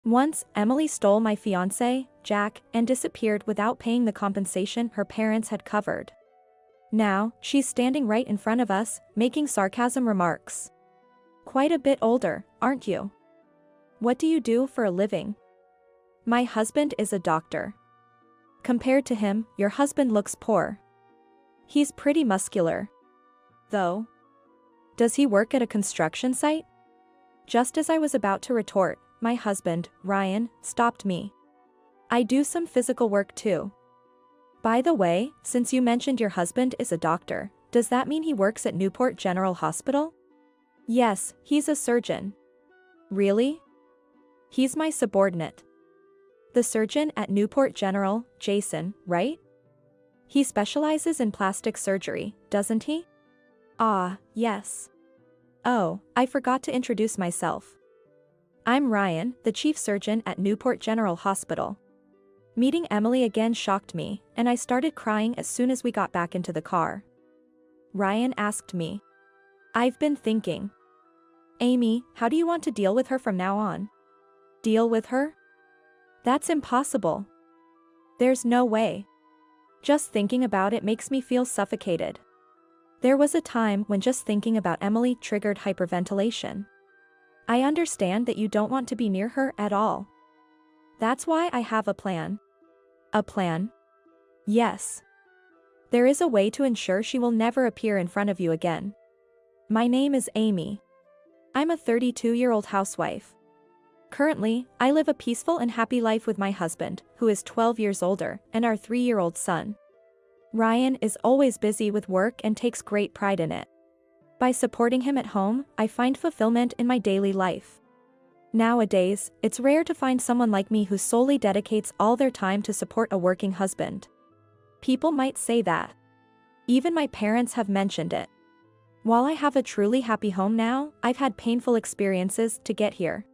Once, Emily stole my fiancé, Jack, and disappeared without paying the compensation her parents had covered. Now, she's standing right in front of us, making sarcasm remarks. Quite a bit older, aren't you? What do you do for a living? My husband is a doctor. Compared to him, your husband looks poor. He's pretty muscular. Though. Does he work at a construction site? Just as I was about to retort, my husband, Ryan, stopped me. I do some physical work too. By the way, since you mentioned your husband is a doctor, does that mean he works at Newport General Hospital? Yes, he's a surgeon. Really? He's my subordinate. The surgeon at Newport General, Jason, right? He specializes in plastic surgery, doesn't he? Ah, yes. Oh, I forgot to introduce myself. I'm Ryan, the chief surgeon at Newport General Hospital. Meeting Emily again shocked me, and I started crying as soon as we got back into the car. Ryan asked me. I've been thinking. Amy, how do you want to deal with her from now on? Deal with her? That's impossible. There's no way. Just thinking about it makes me feel suffocated. There was a time when just thinking about Emily triggered hyperventilation. I understand that you don't want to be near her at all. That's why I have a plan. A plan? Yes. There is a way to ensure she will never appear in front of you again. My name is Amy. I'm a 32-year-old housewife. Currently, I live a peaceful and happy life with my husband, who is 12 years older, and our 3-year-old son. Ryan is always busy with work and takes great pride in it. By supporting him at home, I find fulfillment in my daily life. Nowadays, it's rare to find someone like me who solely dedicates all their time to support a working husband. People might say that. Even my parents have mentioned it. While I have a truly happy home now, I've had painful experiences to get here.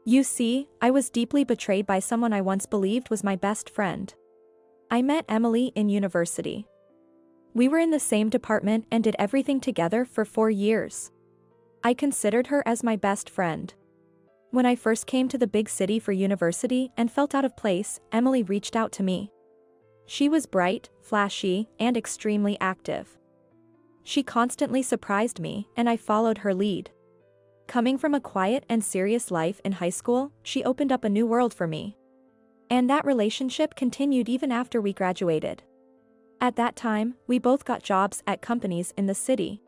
You see, I was deeply betrayed by someone I once believed was my best friend. I met Emily in university. We were in the same department and did everything together for 4 years. I considered her as my best friend. When I first came to the big city for university and felt out of place, Emily reached out to me. She was bright, flashy, and extremely active. She constantly surprised me, and I followed her lead. Coming from a quiet and serious life in high school, she opened up a new world for me. And that relationship continued even after we graduated. At that time, we both got jobs at companies in the city.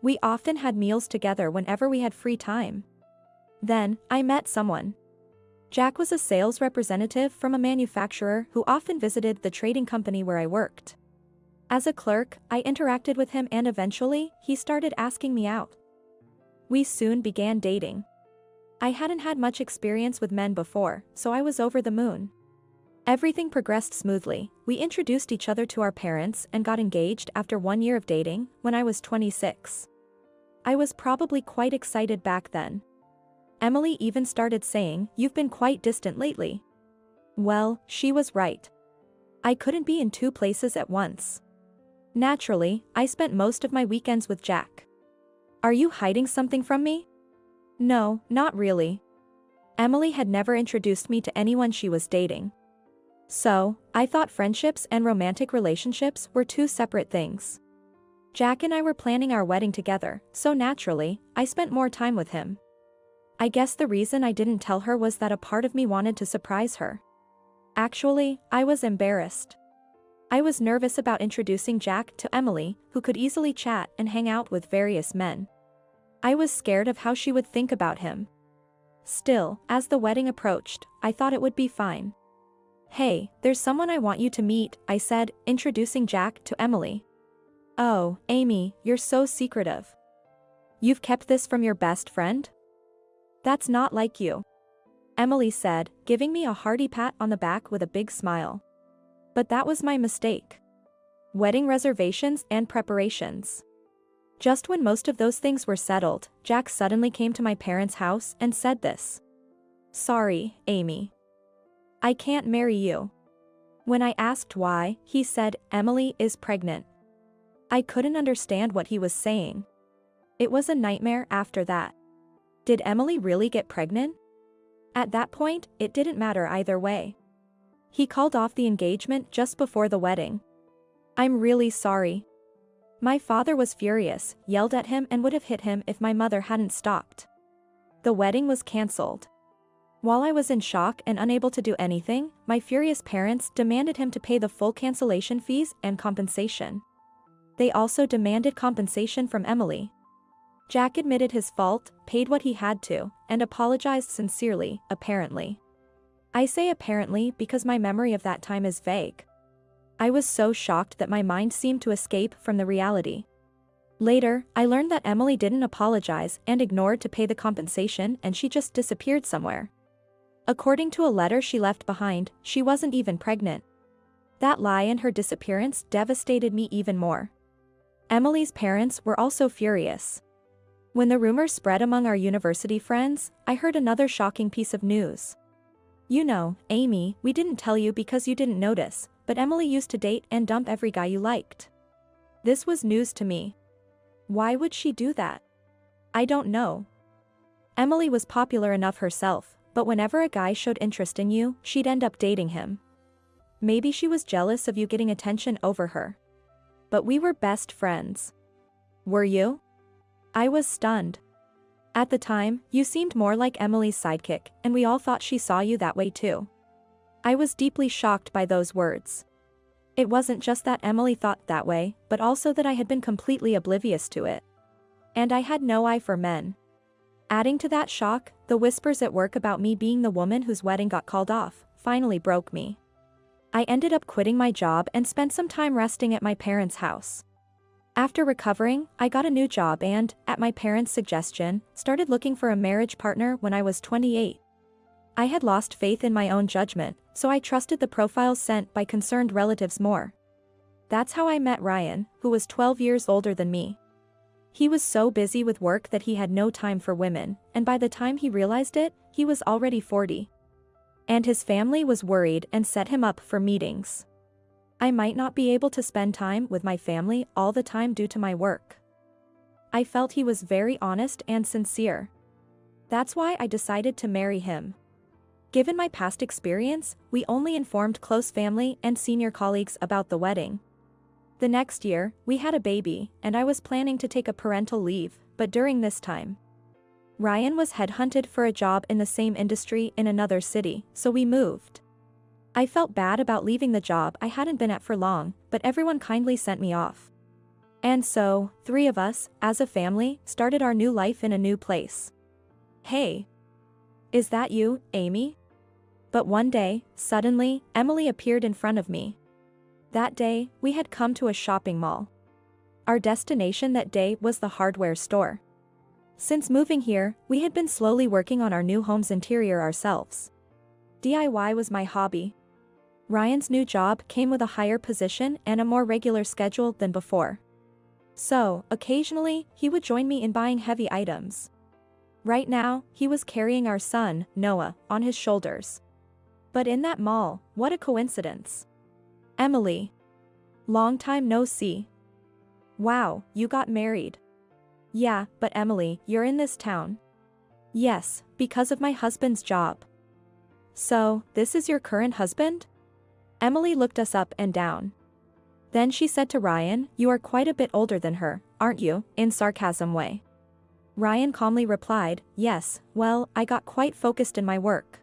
We often had meals together whenever we had free time. Then, I met someone. Jack was a sales representative from a manufacturer who often visited the trading company where I worked. As a clerk, I interacted with him and eventually, he started asking me out. We soon began dating. I hadn't had much experience with men before, so I was over the moon. Everything progressed smoothly. We introduced each other to our parents and got engaged after 1 year of dating, when I was 26. I was probably quite excited back then. Emily even started saying, "You've been quite distant lately." Well, she was right. I couldn't be in 2 places at once. Naturally, I spent most of my weekends with Jack. Are you hiding something from me? No, not really. Emily had never introduced me to anyone she was dating. So, I thought friendships and romantic relationships were 2 separate things. Jack and I were planning our wedding together, so naturally, I spent more time with him. I guess the reason I didn't tell her was that a part of me wanted to surprise her. Actually, I was embarrassed. I was nervous about introducing Jack to Emily, who could easily chat and hang out with various men. I was scared of how she would think about him. Still, as the wedding approached, I thought it would be fine. "Hey, there's someone I want you to meet," I said, introducing Jack to Emily. "Oh, Amy, you're so secretive. You've kept this from your best friend? That's not like you," Emily said, giving me a hearty pat on the back with a big smile. But that was my mistake. Wedding reservations and preparations. Just when most of those things were settled, Jack suddenly came to my parents' house and said this. "Sorry, Amy. I can't marry you." When I asked why, he said, "Emily is pregnant." I couldn't understand what he was saying. It was a nightmare after that. Did Emily really get pregnant? At that point, it didn't matter either way. He called off the engagement just before the wedding. I'm really sorry. My father was furious, yelled at him and would have hit him if my mother hadn't stopped. The wedding was cancelled. While I was in shock and unable to do anything, my furious parents demanded him to pay the full cancellation fees and compensation. They also demanded compensation from Emily. Jack admitted his fault, paid what he had to, and apologized sincerely, apparently. I say apparently because my memory of that time is vague. I was so shocked that my mind seemed to escape from the reality. Later, I learned that Emily didn't apologize and ignored to pay the compensation and she just disappeared somewhere. According to a letter she left behind, she wasn't even pregnant. That lie and her disappearance devastated me even more. Emily's parents were also furious. When the rumors spread among our university friends, I heard another shocking piece of news. You know, Amy, we didn't tell you because you didn't notice, but Emily used to date and dump every guy you liked. This was news to me. Why would she do that? I don't know. Emily was popular enough herself, but whenever a guy showed interest in you, she'd end up dating him. Maybe she was jealous of you getting attention over her. But we were best friends. Were you? I was stunned. At the time, you seemed more like Emily's sidekick, and we all thought she saw you that way too. I was deeply shocked by those words. It wasn't just that Emily thought that way, but also that I had been completely oblivious to it. And I had no eye for men. Adding to that shock, the whispers at work about me being the woman whose wedding got called off finally broke me. I ended up quitting my job and spent some time resting at my parents' house. After recovering, I got a new job and, at my parents' suggestion, started looking for a marriage partner when I was 28. I had lost faith in my own judgment, so I trusted the profiles sent by concerned relatives more. That's how I met Ryan, who was 12 years older than me. He was so busy with work that he had no time for women, and by the time he realized it, he was already 40. And his family was worried and set him up for meetings. I might not be able to spend time with my family all the time due to my work. I felt he was very honest and sincere. That's why I decided to marry him. Given my past experience, we only informed close family and senior colleagues about the wedding. The next year, we had a baby, and I was planning to take a parental leave, but during this time, Ryan was headhunted for a job in the same industry in another city, so we moved. I felt bad about leaving the job I hadn't been at for long, but everyone kindly sent me off. And so, 3 of us, as a family, started our new life in a new place. Hey! Is that you, Amy? But one day, suddenly, Emily appeared in front of me. That day, we had come to a shopping mall. Our destination that day was the hardware store. Since moving here, we had been slowly working on our new home's interior ourselves. DIY was my hobby. Ryan's new job came with a higher position and a more regular schedule than before. So, occasionally, he would join me in buying heavy items. Right now, he was carrying our son, Noah, on his shoulders. But in that mall, what a coincidence. Emily. Long time no see. Wow, you got married. Yeah, but Emily, you're in this town. Yes, because of my husband's job. So, this is your current husband? Emily looked us up and down. Then she said to Ryan, you are quite a bit older than her, aren't you, in sarcasm way. Ryan calmly replied, yes, well, I got quite focused in my work.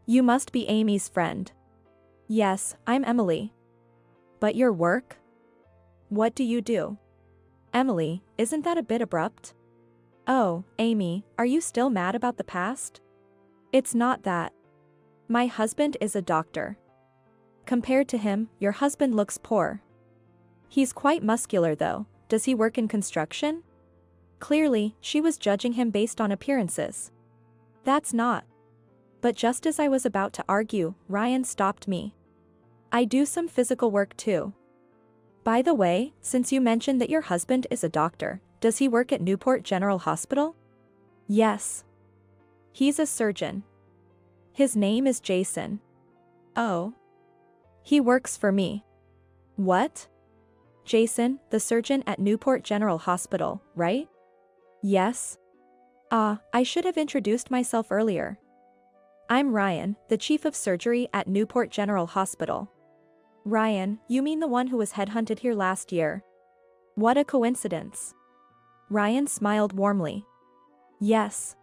You must be Amy's friend. Yes, I'm Emily. But your work? What do you do? Emily, isn't that a bit abrupt? Oh, Amy, are you still mad about the past? It's not that. My husband is a doctor. Compared to him, your husband looks poor. He's quite muscular though. Does he work in construction? Clearly, she was judging him based on appearances. That's not. But just as I was about to argue, Ryan stopped me. I do some physical work too. By the way, since you mentioned that your husband is a doctor, does he work at Newport General Hospital? Yes. He's a surgeon. His name is Jason. Oh. He works for me. What? Jason, the surgeon at Newport General Hospital, right? Yes. I should have introduced myself earlier. I'm Ryan, the chief of surgery at Newport General Hospital. Ryan, you mean the one who was headhunted here last year? What a coincidence. Ryan smiled warmly. Yes.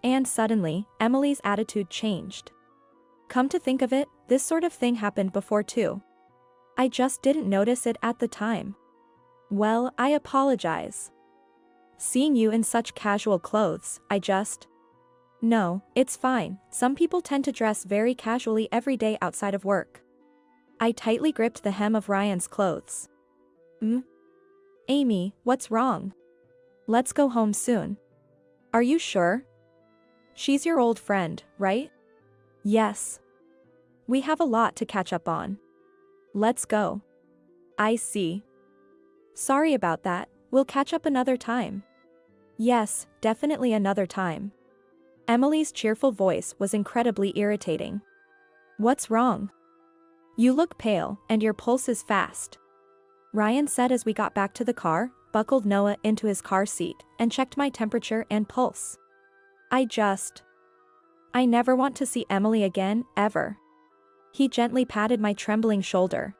And suddenly, Emily's attitude changed. Come to think of it, this sort of thing happened before too. I just didn't notice it at the time. Well, I apologize. Seeing you in such casual clothes, No, it's fine, some people tend to dress very casually every day outside of work. I tightly gripped the hem of Ryan's clothes. Amy, what's wrong? Let's go home soon. Are you sure? She's your old friend, right? Yes. We have a lot to catch up on. Let's go. I see. Sorry about that, we'll catch up another time. Yes, definitely another time. Emily's cheerful voice was incredibly irritating. What's wrong? You look pale, and your pulse is fast. Ryan said as we got back to the car, buckled Noah into his car seat, and checked my temperature and pulse. I never want to see Emily again, ever. He gently patted my trembling shoulder.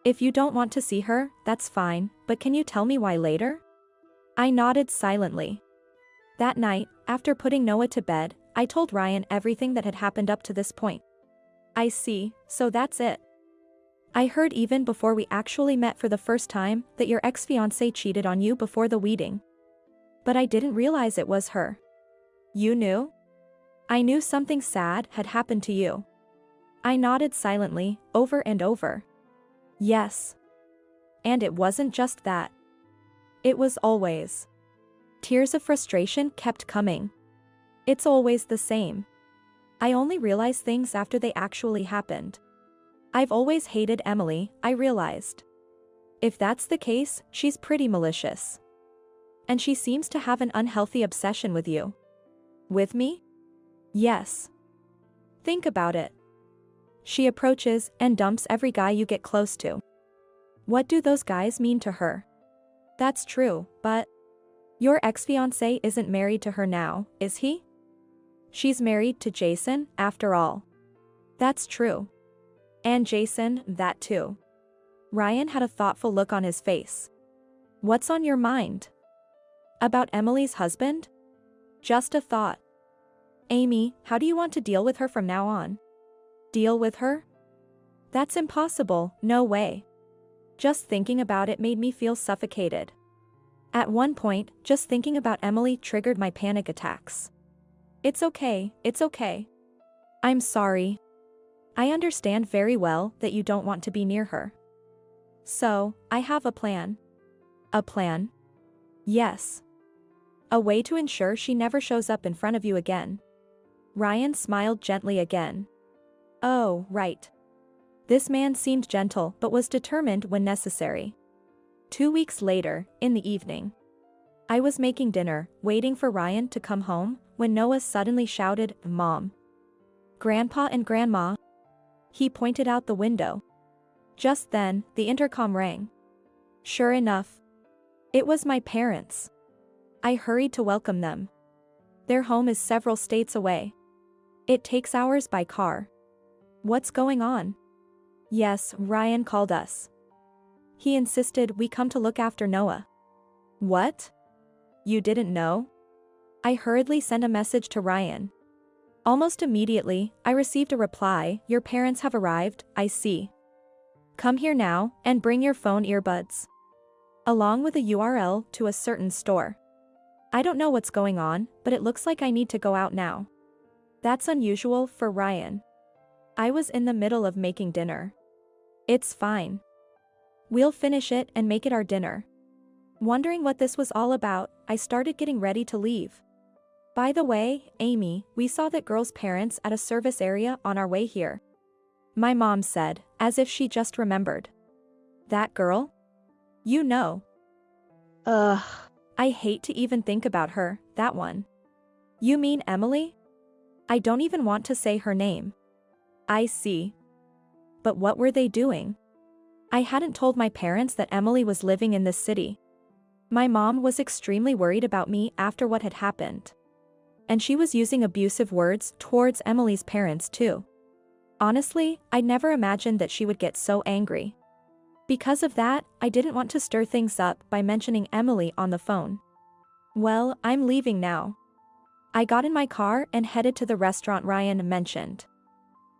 If you don't want to see her, that's fine, but can you tell me why later? I nodded silently. That night, after putting Noah to bed, I told Ryan everything that had happened up to this point. I see, so that's it. I heard even before we actually met for the first time that your ex-fiancé cheated on you before the wedding. But I didn't realize it was her. You knew? I knew something sad had happened to you. I nodded silently, over and over. Yes. And it wasn't just that. It was always. Tears of frustration kept coming. It's always the same. I only realize things after they actually happened. I've always hated Emily, I realized. If that's the case, she's pretty malicious. And she seems to have an unhealthy obsession with you. With me? Yes. Think about it. She approaches and dumps every guy you get close to. What do those guys mean to her? That's true, but your ex-fiancé isn't married to her now, is he? She's married to Jason, after all. That's true. And Jason, that too. Ryan had a thoughtful look on his face. What's on your mind? About Emily's husband? Just a thought. Amy, how do you want to deal with her from now on? Deal with her? That's impossible, no way. Just thinking about it made me feel suffocated. At one point, just thinking about Emily triggered my panic attacks. It's okay, it's okay. I'm sorry. I understand very well that you don't want to be near her. So, I have a plan. A plan? Yes. A way to ensure she never shows up in front of you again. Ryan smiled gently again. Oh, right. This man seemed gentle but was determined when necessary. 2 weeks later, in the evening. I was making dinner, waiting for Ryan to come home, when Noah suddenly shouted, Mom. Grandpa and Grandma. He pointed out the window. Just then, the intercom rang. Sure enough. It was my parents. I hurried to welcome them. Their home is several states away. It takes hours by car. What's going on? Yes, Ryan called us. He insisted we come to look after Noah. What? You didn't know? I hurriedly sent a message to Ryan. Almost immediately, I received a reply, your parents have arrived, I see. Come here now, and bring your phone earbuds. Along with a URL to a certain store. I don't know what's going on, but it looks like I need to go out now. That's unusual for Ryan. I was in the middle of making dinner. It's fine. We'll finish it and make it our dinner. Wondering what this was all about, I started getting ready to leave. By the way, Amy, we saw that girl's parents at a service area on our way here. My mom said, as if she just remembered. That girl? You know. Ugh. I hate to even think about her, that one. You mean Emily? I don't even want to say her name. I see. But what were they doing? I hadn't told my parents that Emily was living in this city. My mom was extremely worried about me after what had happened. And she was using abusive words towards Emily's parents too. Honestly, I never imagined that she would get so angry. Because of that, I didn't want to stir things up by mentioning Emily on the phone. Well, I'm leaving now. I got in my car and headed to the restaurant Ryan mentioned.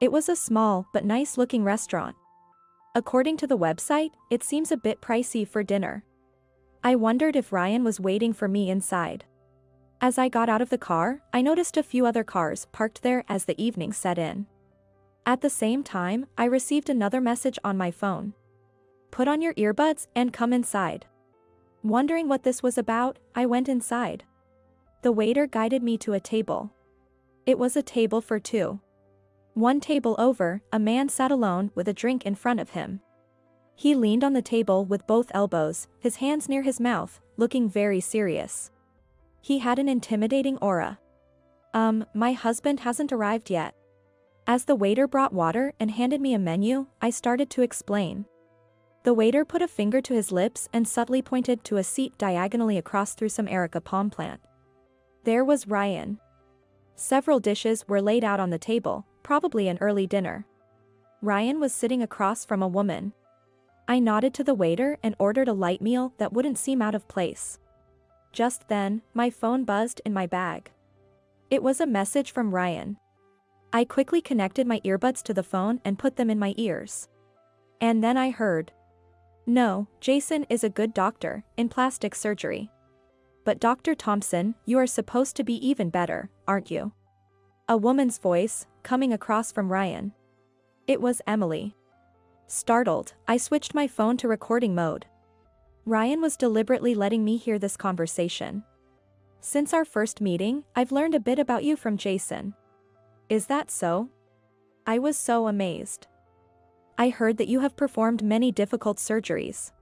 It was a small but nice-looking restaurant. According to the website, it seems a bit pricey for dinner. I wondered if Ryan was waiting for me inside. As I got out of the car, I noticed a few other cars parked there as the evening set in. At the same time, I received another message on my phone. Put on your earbuds and come inside. Wondering what this was about, I went inside. The waiter guided me to a table. It was a table for two. One table over, a man sat alone with a drink in front of him. He leaned on the table with both elbows, his hands near his mouth, looking very serious. He had an intimidating aura. My husband hasn't arrived yet. As the waiter brought water and handed me a menu, I started to explain. The waiter put a finger to his lips and subtly pointed to a seat diagonally across through some Erica palm plant. There was Ryan. Several dishes were laid out on the table, probably an early dinner. Ryan was sitting across from a woman. I nodded to the waiter and ordered a light meal that wouldn't seem out of place. Just then, my phone buzzed in my bag. It was a message from Ryan. I quickly connected my earbuds to the phone and put them in my ears. And then I heard. No, Jason is a good doctor, in plastic surgery. But Dr. Thompson, you are supposed to be even better, aren't you? A woman's voice, coming across from Ryan. It was Emily. Startled, I switched my phone to recording mode. Ryan was deliberately letting me hear this conversation. Since our first meeting, I've learned a bit about you from Jason. Is that so? I was so amazed. I heard that you have performed many difficult surgeries.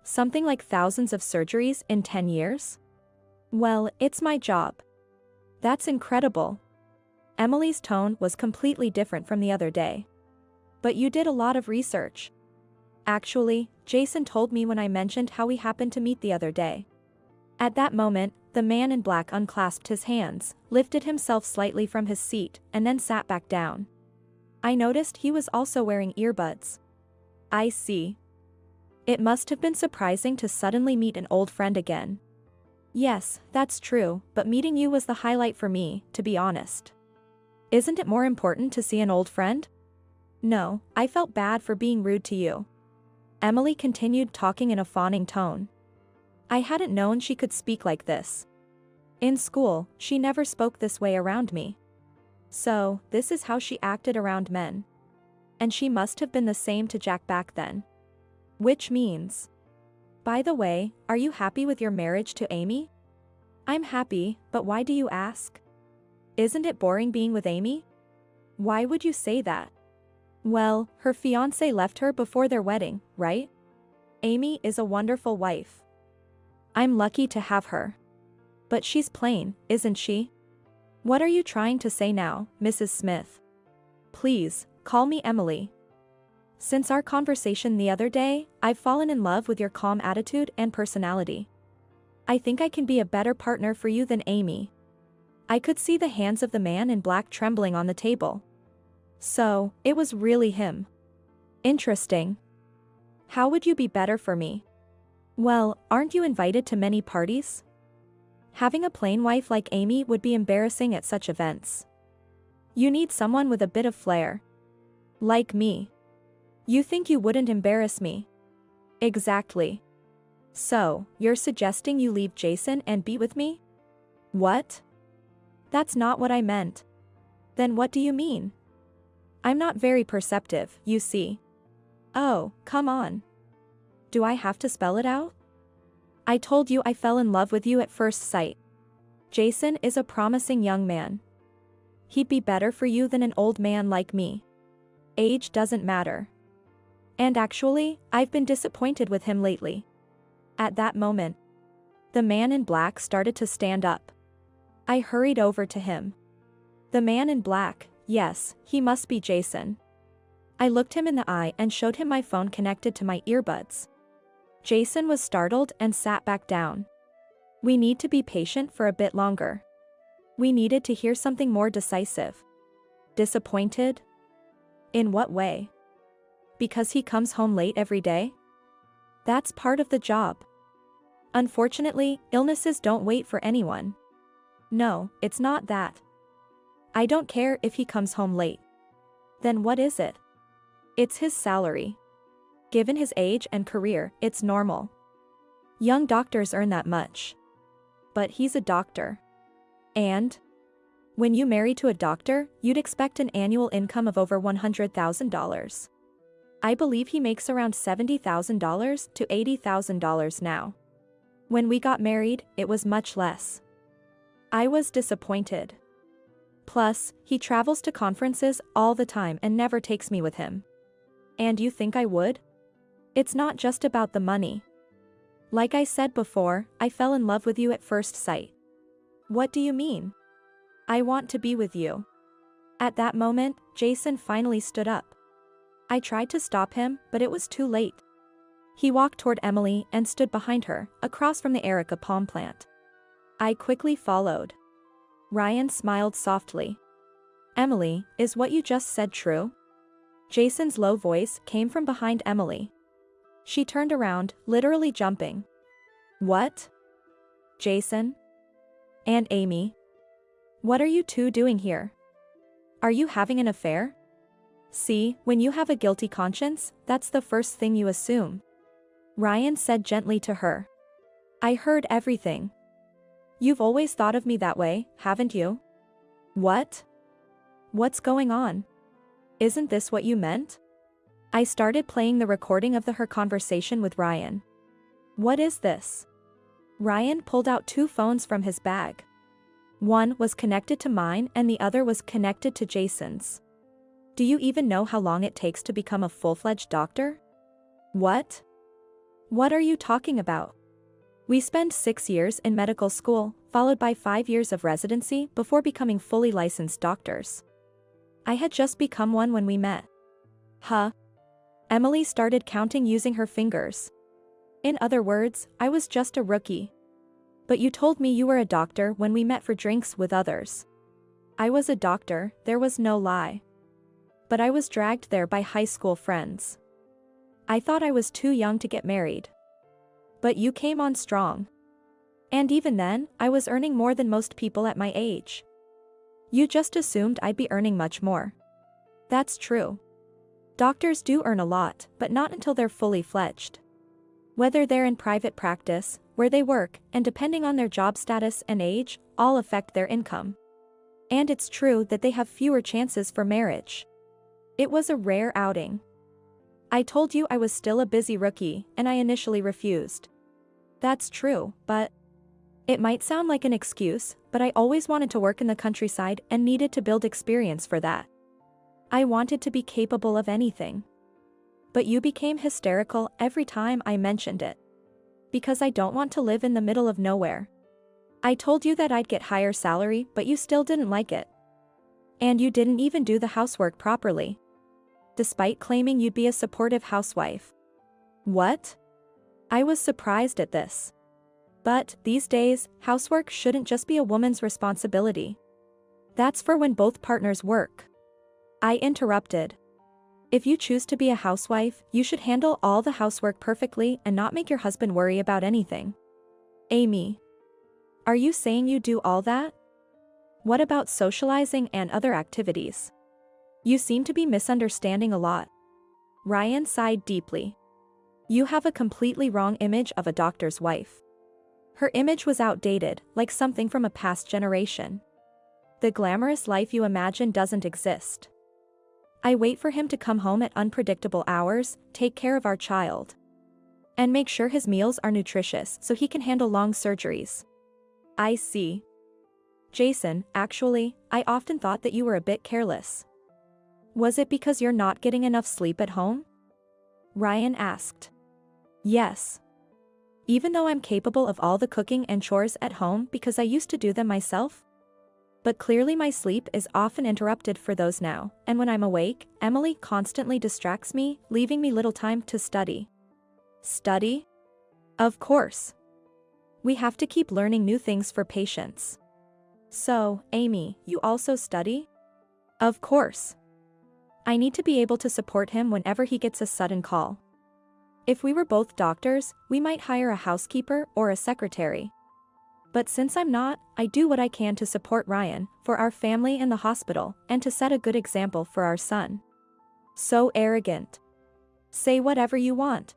Something like thousands of surgeries in 10 years? Well, it's my job. That's incredible. Emily's tone was completely different from the other day. But you did a lot of research. Actually, Jason told me when I mentioned how we happened to meet the other day. At that moment, the man in black unclasped his hands, lifted himself slightly from his seat, and then sat back down. I noticed he was also wearing earbuds. I see. It must have been surprising to suddenly meet an old friend again. Yes, that's true, but meeting you was the highlight for me, to be honest. Isn't it more important to see an old friend? No, I felt bad for being rude to you. Emily continued talking in a fawning tone. I hadn't known she could speak like this. In school, she never spoke this way around me. So, this is how she acted around men. And she must have been the same to Jack back then. Which means... By the way, are you happy with your marriage to Amy? I'm happy, but why do you ask? Isn't it boring being with Amy? Why would you say that? Well, her fiancé left her before their wedding, right? Amy is a wonderful wife. I'm lucky to have her. But she's plain, isn't she? What are you trying to say now, Mrs. Smith? Please, call me Emily. Since our conversation the other day, I've fallen in love with your calm attitude and personality. I think I can be a better partner for you than Amy. I could see the hands of the man in black trembling on the table. So, it was really him. Interesting. How would you be better for me? Well, aren't you invited to many parties? Having a plain wife like Amy would be embarrassing at such events. You need someone with a bit of flair. Like me. You think you wouldn't embarrass me? Exactly. So, you're suggesting you leave Jason and be with me? What? That's not what I meant. Then what do you mean? I'm not very perceptive, you see. Oh, come on. Do I have to spell it out? I told you I fell in love with you at first sight. Jason is a promising young man. He'd be better for you than an old man like me. Age doesn't matter. And actually, I've been disappointed with him lately. At that moment, the man in black started to stand up. I hurried over to him. The man in black, yes, he must be Jason. I looked him in the eye and showed him my phone connected to my earbuds. Jason was startled and sat back down. We need to be patient for a bit longer. We needed to hear something more decisive. Disappointed? In what way? Because he comes home late every day? That's part of the job. Unfortunately, illnesses don't wait for anyone. No, it's not that. I don't care if he comes home late. Then what is it? It's his salary. Given his age and career, it's normal. Young doctors earn that much. But he's a doctor. And? When you marry to a doctor, you'd expect an annual income of over $100,000. I believe he makes around $70,000 to $80,000 now. When we got married, it was much less. I was disappointed. Plus, he travels to conferences all the time and never takes me with him. And you think I would? It's not just about the money. Like I said before, I fell in love with you at first sight. What do you mean? I want to be with you. At that moment, Jason finally stood up. I tried to stop him, but it was too late. He walked toward Emily and stood behind her, across from the Erica palm plant. I quickly followed. Ryan smiled softly. Emily, is what you just said true? Jason's low voice came from behind Emily. She turned around, literally jumping. What? Jason? And Amy? What are you two doing here? Are you having an affair? See, when you have a guilty conscience, that's the first thing you assume. Ryan said gently to her. I heard everything. You've always thought of me that way, haven't you? What? What's going on? Isn't this what you meant? I started playing the recording of her conversation with Ryan. What is this? Ryan pulled out 2 phones from his bag. One was connected to mine and the other was connected to Jason's. Do you even know how long it takes to become a full-fledged doctor? What? What are you talking about? We spend 6 years in medical school, followed by 5 years of residency before becoming fully licensed doctors. I had just become one when we met. Huh? Emily started counting using her fingers. In other words, I was just a rookie. But you told me you were a doctor when we met for drinks with others. I was a doctor, there was no lie. But I was dragged there by high school friends. I thought I was too young to get married. But you came on strong. And even then, I was earning more than most people at my age. You just assumed I'd be earning much more. That's true. Doctors do earn a lot, but not until they're fully fledged. Whether they're in private practice, where they work, and depending on their job status and age, all affect their income. And it's true that they have fewer chances for marriage. It was a rare outing. I told you I was still a busy rookie, and I initially refused. That's true, but... It might sound like an excuse, but I always wanted to work in the countryside and needed to build experience for that. I wanted to be capable of anything. But you became hysterical every time I mentioned it. Because I don't want to live in the middle of nowhere. I told you that I'd get higher salary, but you still didn't like it. And you didn't even do the housework properly. Despite claiming you'd be a supportive housewife. What? I was surprised at this. But, these days, housework shouldn't just be a woman's responsibility. That's for when both partners work. I interrupted. If you choose to be a housewife, you should handle all the housework perfectly and not make your husband worry about anything. Amy. Are you saying you do all that? What about socializing and other activities? You seem to be misunderstanding a lot. Ryan sighed deeply. You have a completely wrong image of a doctor's wife. Her image was outdated, like something from a past generation. The glamorous life you imagine doesn't exist. I wait for him to come home at unpredictable hours, take care of our child. And make sure his meals are nutritious so he can handle long surgeries. I see. Jason, actually, I often thought that you were a bit careless. Was it because you're not getting enough sleep at home? Ryan asked. Yes. Even though I'm capable of all the cooking and chores at home because I used to do them myself? But clearly my sleep is often interrupted for those now, and when I'm awake, Emily constantly distracts me, leaving me little time to study. Study? Of course. We have to keep learning new things for patients. So, Amy, you also study? Of course. I need to be able to support him whenever he gets a sudden call. If we were both doctors, we might hire a housekeeper or a secretary. But since I'm not, I do what I can to support Ryan, for our family and the hospital, and to set a good example for our son. So arrogant. Say whatever you want.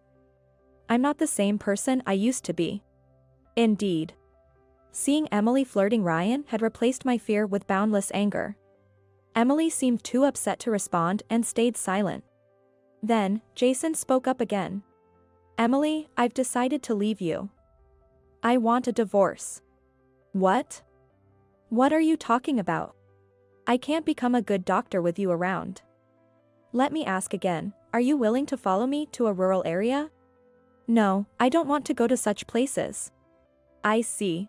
I'm not the same person I used to be. Indeed. Seeing Emily flirting Ryan had replaced my fear with boundless anger. Emily seemed too upset to respond and stayed silent. Then, Jason spoke up again. Emily, I've decided to leave you. I want a divorce. What? What are you talking about? I can't become a good doctor with you around. Let me ask again, are you willing to follow me to a rural area? No, I don't want to go to such places. I see.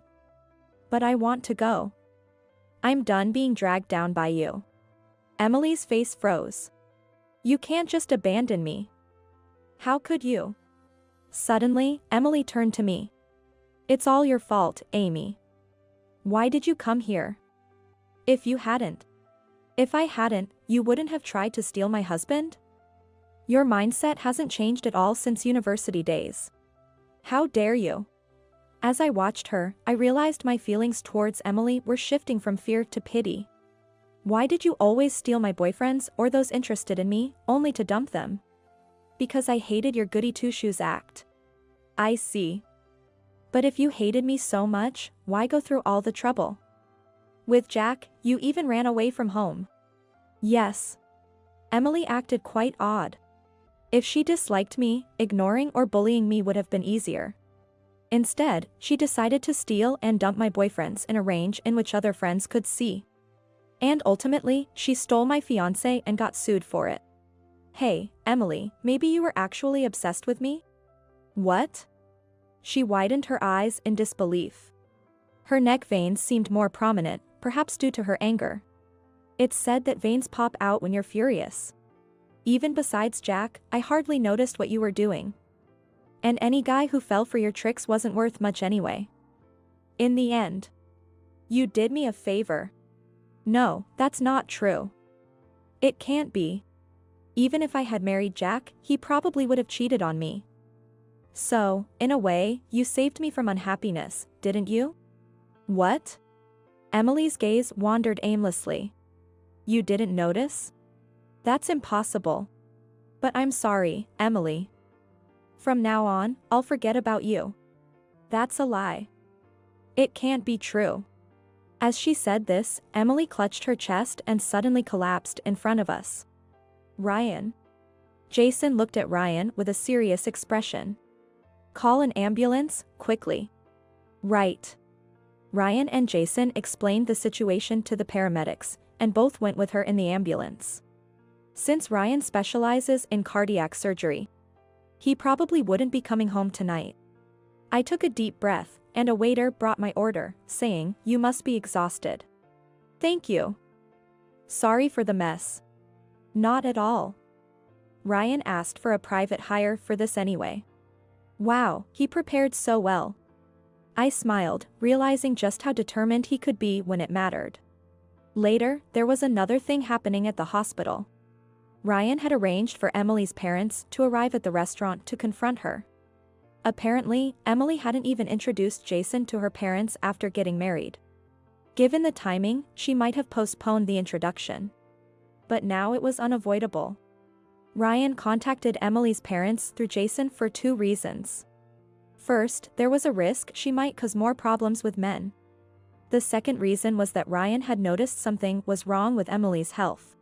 But I want to go. I'm done being dragged down by you. Emily's face froze. You can't just abandon me. How could you? Suddenly, Emily turned to me. It's all your fault, Amy. Why did you come here? If you hadn't. If I hadn't, you wouldn't have tried to steal my husband? Your mindset hasn't changed at all since university days. How dare you? As I watched her, I realized my feelings towards Emily were shifting from fear to pity. Why did you always steal my boyfriends or those interested in me, only to dump them? Because I hated your goody two-shoes act. I see. But if you hated me so much, why go through all the trouble? With Jack, you even ran away from home. Yes. Emily acted quite odd. If she disliked me, ignoring or bullying me would have been easier. Instead, she decided to steal and dump my boyfriends in a range in which other friends could see. And ultimately, she stole my fiancé and got sued for it. Hey, Emily, maybe you were actually obsessed with me? What? She widened her eyes in disbelief. Her neck veins seemed more prominent, perhaps due to her anger. It's said that veins pop out when you're furious. Even besides Jack, I hardly noticed what you were doing. And any guy who fell for your tricks wasn't worth much anyway. In the end, you did me a favor. No, that's not true. It can't be. Even if I had married Jack, he probably would have cheated on me. So, in a way, you saved me from unhappiness, didn't you? What? Emily's gaze wandered aimlessly. You didn't notice? That's impossible. But I'm sorry, Emily. From now on, I'll forget about you. That's a lie. It can't be true. As she said this, Emily clutched her chest and suddenly collapsed in front of us. Ryan. Jason looked at Ryan with a serious expression. Call an ambulance, quickly. Right. Ryan and Jason explained the situation to the paramedics, and both went with her in the ambulance. Since Ryan specializes in cardiac surgery, he probably wouldn't be coming home tonight. I took a deep breath, and a waiter brought my order, saying, "You must be exhausted." Thank you. Sorry for the mess. Not at all. Ryan asked for a private hire for this anyway. Wow, he prepared so well. I smiled, realizing just how determined he could be when it mattered. Later, there was another thing happening at the hospital. Ryan had arranged for Emily's parents to arrive at the restaurant to confront her. Apparently, Emily hadn't even introduced Jason to her parents after getting married. Given the timing, she might have postponed the introduction. But now it was unavoidable. Ryan contacted Emily's parents through Jason for 2 reasons. First, there was a risk she might cause more problems with men. The second reason was that Ryan had noticed something was wrong with Emily's health.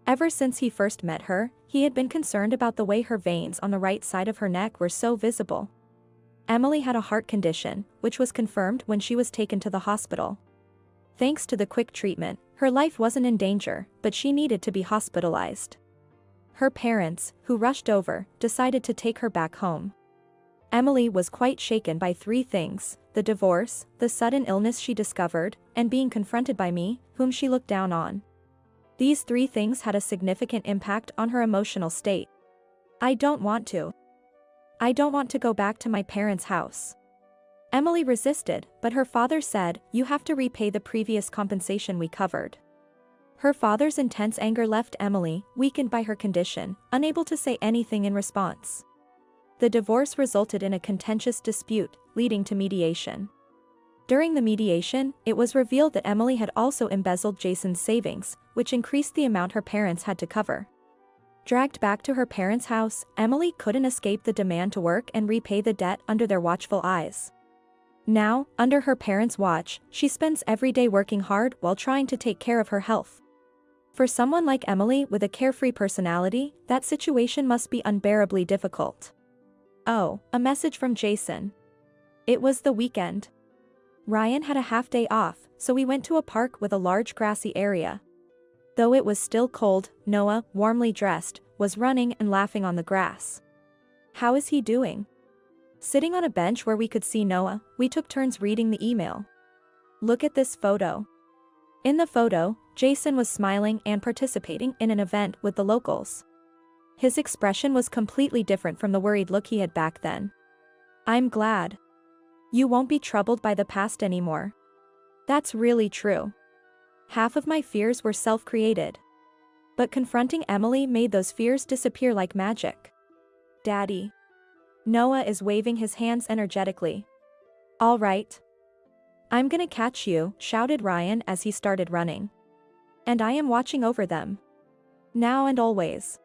Ever since he first met her, he had been concerned about the way her veins on the right side of her neck were so visible. Emily had a heart condition, which was confirmed when she was taken to the hospital. Thanks to the quick treatment, her life wasn't in danger, but she needed to be hospitalized. Her parents, who rushed over, decided to take her back home. Emily was quite shaken by 3 things: the divorce, the sudden illness she discovered, and being confronted by me, whom she looked down on. These 3 things had a significant impact on her emotional state. I don't want to. I don't want to go back to my parents' house. Emily resisted, but her father said, "You have to repay the previous compensation we covered." Her father's intense anger left Emily, weakened by her condition, unable to say anything in response. The divorce resulted in a contentious dispute, leading to mediation. During the mediation, it was revealed that Emily had also embezzled Jason's savings, which increased the amount her parents had to cover. Dragged back to her parents' house, Emily couldn't escape the demand to work and repay the debt under their watchful eyes. Now, under her parents' watch, she spends every day working hard while trying to take care of her health. For someone like Emily with a carefree personality, that situation must be unbearably difficult. Oh, a message from Jason. It was the weekend. Ryan had a half-day off, so we went to a park with a large grassy area. Though it was still cold, Noah, warmly dressed, was running and laughing on the grass. How is he doing? Sitting on a bench where we could see Noah, we took turns reading the email. Look at this photo. In the photo, Jason was smiling and participating in an event with the locals. His expression was completely different from the worried look he had back then. I'm glad. You won't be troubled by the past anymore. That's really true. Half of my fears were self-created. But confronting Emily made those fears disappear like magic. Daddy. Noah is waving his hands energetically. All right. I'm gonna catch you, shouted Ryan as he started running. And I am watching over them. Now and always.